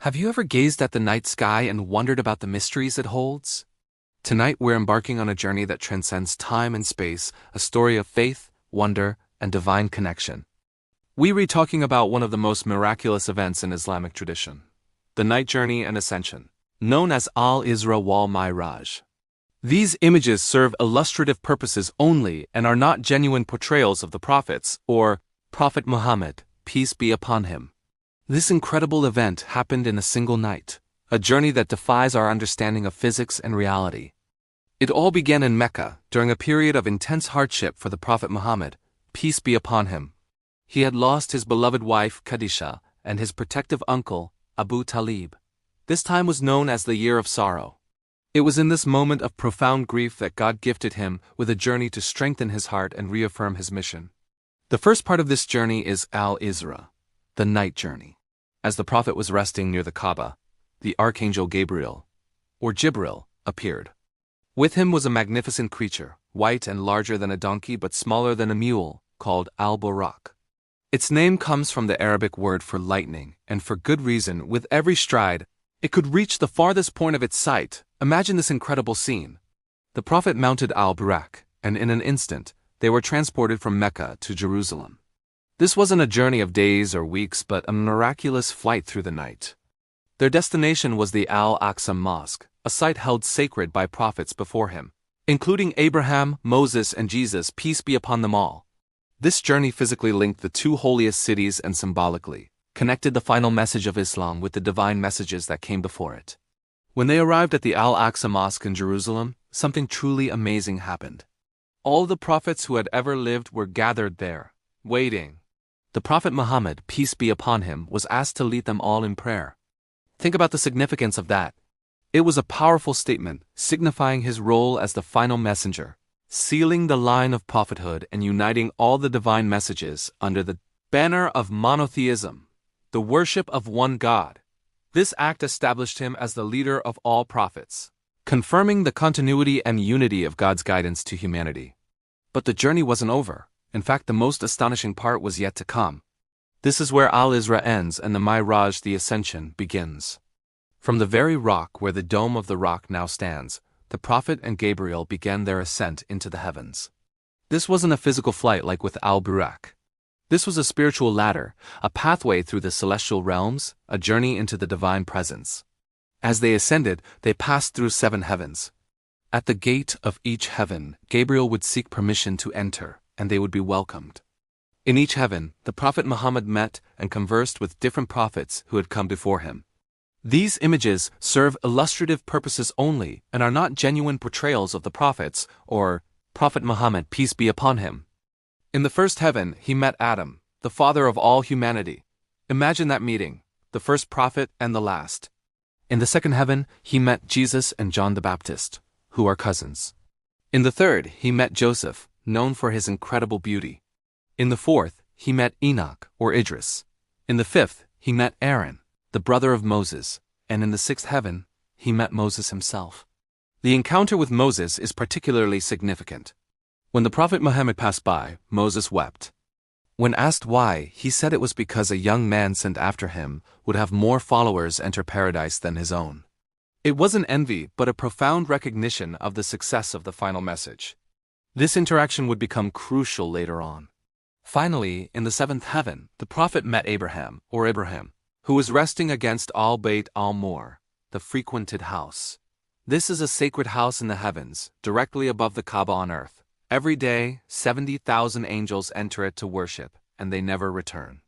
Have you ever gazed at the night sky and wondered about the mysteries it holds? Tonight we're embarking on a journey that transcends time and space, a story of faith, wonder, and divine connection. We're talking about one of the most miraculous events in Islamic tradition, the night journey and ascension, known as Al-Isra wal-Mi'raj. These images serve illustrative purposes only and are not genuine portrayals of the prophets or Prophet Muhammad, peace be upon him. This incredible event happened in a single night, a journey that defies our understanding of physics and reality. It all began in Mecca during a period of intense hardship for the Prophet Muhammad, peace be upon him. He had lost his beloved wife Khadijah and his protective uncle Abu Talib. This time was known as the Year of Sorrow. It was in this moment of profound grief that God gifted him with a journey to strengthen his heart and reaffirm his mission. The first part of this journey is Al-Isra, the night journey. As the Prophet was resting near the Kaaba, the Archangel Gabriel, or Jibril, appeared. With him was a magnificent creature, white and larger than a donkey but smaller than a mule, called Al-Buraq. Its name comes from the Arabic word for lightning, and for good reason. With every stride, it could reach the farthest point of its sight. Imagine this incredible scene. The Prophet mounted Al-Buraq, and in an instant, they were transported from Mecca to Jerusalem. This wasn't a journey of days or weeks, but a miraculous flight through the night. Their destination was the Al-Aqsa Mosque, a site held sacred by prophets before him, including Abraham, Moses, and Jesus, peace be upon them all. This journey physically linked the two holiest cities and symbolically connected the final message of Islam with the divine messages that came before it. When they arrived at the Al-Aqsa Mosque in Jerusalem, something truly amazing happened. All the prophets who had ever lived were gathered there, waiting. The Prophet Muhammad, peace be upon him, was asked to lead them all in prayer. Think about the significance of that. It was a powerful statement, signifying his role as the final messenger, sealing the line of prophethood and uniting all the divine messages under the banner of monotheism, the worship of one God. This act established him as the leader of all prophets, confirming the continuity and unity of God's guidance to humanity. But the journey wasn't over. In fact, the most astonishing part was yet to come. This is where Al-Isra ends and the Mi'raj, the ascension, begins. From the very rock where the dome of the rock now stands, the Prophet and Gabriel began their ascent into the heavens. This wasn't a physical flight like with Al-Buraq. This was a spiritual ladder, a pathway through the celestial realms, a journey into the divine presence. As they ascended, they passed through 7 heavens. At the gate of each heaven, Gabriel would seek permission to enter, and they would be welcomed. In each heaven, the Prophet Muhammad met and conversed with different prophets who had come before him. These images serve illustrative purposes only and are not genuine portrayals of the prophets or Prophet Muhammad, peace be upon him. In the first heaven, he met Adam, the father of all humanity. Imagine that meeting, the first prophet and the last. In the second heaven, he met Jesus and John the Baptist, who are cousins. In the third, he met Joseph, known for his incredible beauty. In the fourth, he met Enoch, or Idris. In the fifth, he met Aaron, the brother of Moses, and in the sixth heaven, he met Moses himself. The encounter with Moses is particularly significant. When the Prophet Muhammad passed by, Moses wept. When asked why, he said it was because a young man sent after him would have more followers enter paradise than his own. It wasn't envy, but a profound recognition of the success of the final message. This interaction would become crucial later on. Finally, in the seventh heaven, the Prophet met Abraham, who was resting against Al-Bayt al-Mur, the frequented house. This is a sacred house in the heavens, directly above the Kaaba on earth. Every day, 70,000 angels enter it to worship, and they never return.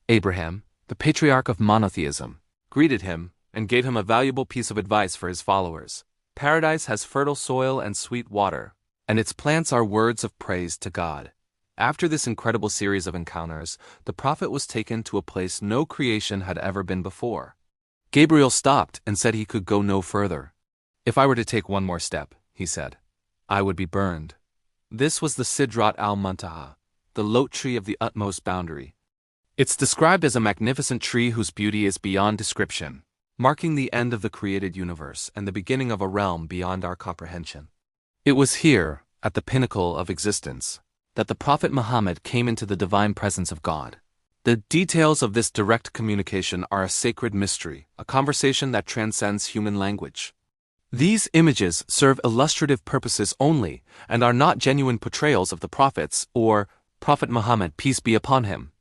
Abraham, the patriarch of monotheism, greeted him and gave him a valuable piece of advice for his followers. Paradise has fertile soil and sweet water, and its plants are words of praise to God. After this incredible series of encounters, the Prophet was taken to a place no creation had ever been before. Gabriel stopped and said he could go no further. If I were to take one more step, he said, I would be burned. This was the Sidrat al-Muntaha, the lote tree of the utmost boundary. It's described as a magnificent tree whose beauty is beyond description, marking the end of the created universe and the beginning of a realm beyond our comprehension. It was here, at the pinnacle of existence, that the Prophet Muhammad came into the divine presence of God. The details of this direct communication are a sacred mystery, a conversation that transcends human language. These images serve illustrative purposes only and are not genuine portrayals of the prophets or Prophet Muhammad, peace be upon him.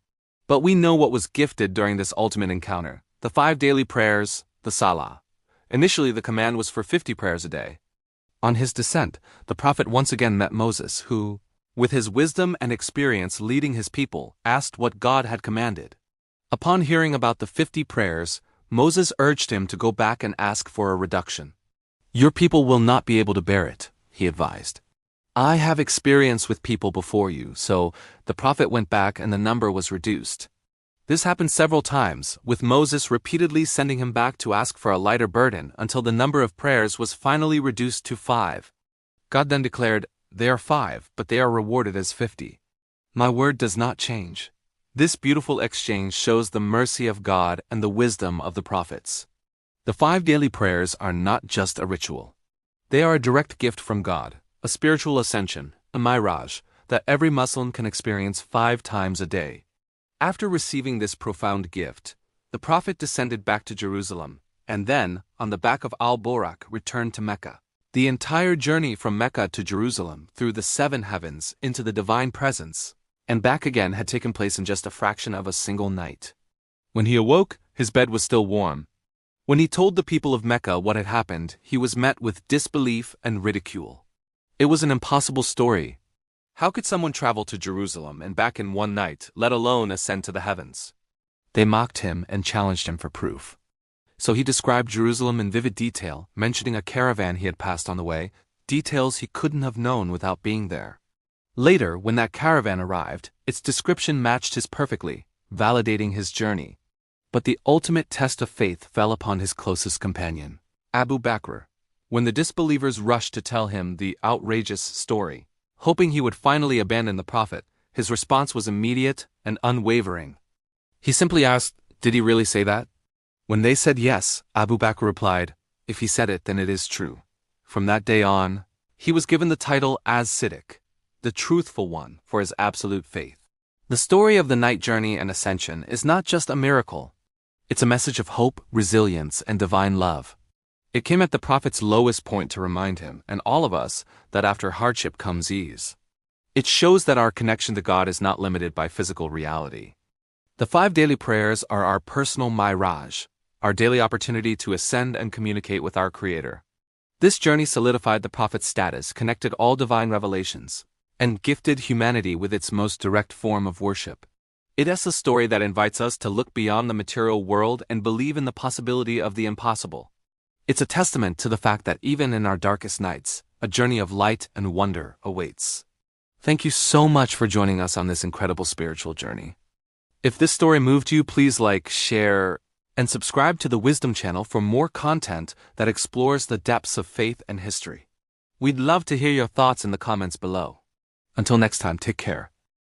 But we know what was gifted during this ultimate encounter: the 5 daily prayers, the Salah. Initially, the command was for 50 prayers a day. On his descent, the Prophet once again met Moses, who, with his wisdom and experience leading his people, asked what God had commanded. Upon hearing about the 50 prayers, Moses urged him to go back and ask for a reduction. "Your people will not be able to bear it," he advised. "I have experience with people before you," so the Prophet went back and the number was reduced. This happened several times, with Moses repeatedly sending him back to ask for a lighter burden until the number of prayers was finally reduced to 5. God then declared, "They are 5, but they are rewarded as 50. My word does not change." This beautiful exchange shows the mercy of God and the wisdom of the prophets. The 5 daily prayers are not just a ritual. They are a direct gift from God, a spiritual ascension, a Mi'raj, that every Muslim can experience 5 times a day. After receiving this profound gift, the Prophet descended back to Jerusalem, and then, on the back of Al-Buraq, returned to Mecca. The entire journey from Mecca to Jerusalem, through the 7 heavens, into the divine presence, and back again had taken place in just a fraction of a single night. When he awoke, his bed was still warm. When he told the people of Mecca what had happened, he was met with disbelief and ridicule. It was an impossible story. How could someone travel to Jerusalem and back in one night, let alone ascend to the heavens? They mocked him and challenged him for proof. So he described Jerusalem in vivid detail, mentioning a caravan he had passed on the way, details he couldn't have known without being there. Later, when that caravan arrived, its description matched his perfectly, validating his journey. But the ultimate test of faith fell upon his closest companion, Abu Bakr. When the disbelievers rushed to tell him the outrageous story, hoping he would finally abandon the Prophet, his response was immediate and unwavering. He simply asked, "Did he really say that?" When they said yes, Abu Bakr replied, "If he said it, then it is true." From that day on, he was given the title As-Siddiq, the truthful one, for his absolute faith. The story of the night journey and ascension is not just a miracle. It's a message of hope, resilience, and divine love. It came at the Prophet's lowest point to remind him, and all of us, that after hardship comes ease. It shows that our connection to God is not limited by physical reality. The 5 daily prayers are our personal Mi'raj, our daily opportunity to ascend and communicate with our Creator. This journey solidified the Prophet's status, connected all divine revelations, and gifted humanity with its most direct form of worship. It is a story that invites us to look beyond the material world and believe in the possibility of the impossible. It's a testament to the fact that even in our darkest nights, a journey of light and wonder awaits. Thank you so much for joining us on this incredible spiritual journey. If this story moved you, please like, share, and subscribe to the Wisdom channel for more content that explores the depths of faith and history. We'd love to hear your thoughts in the comments below. Until next time, take care.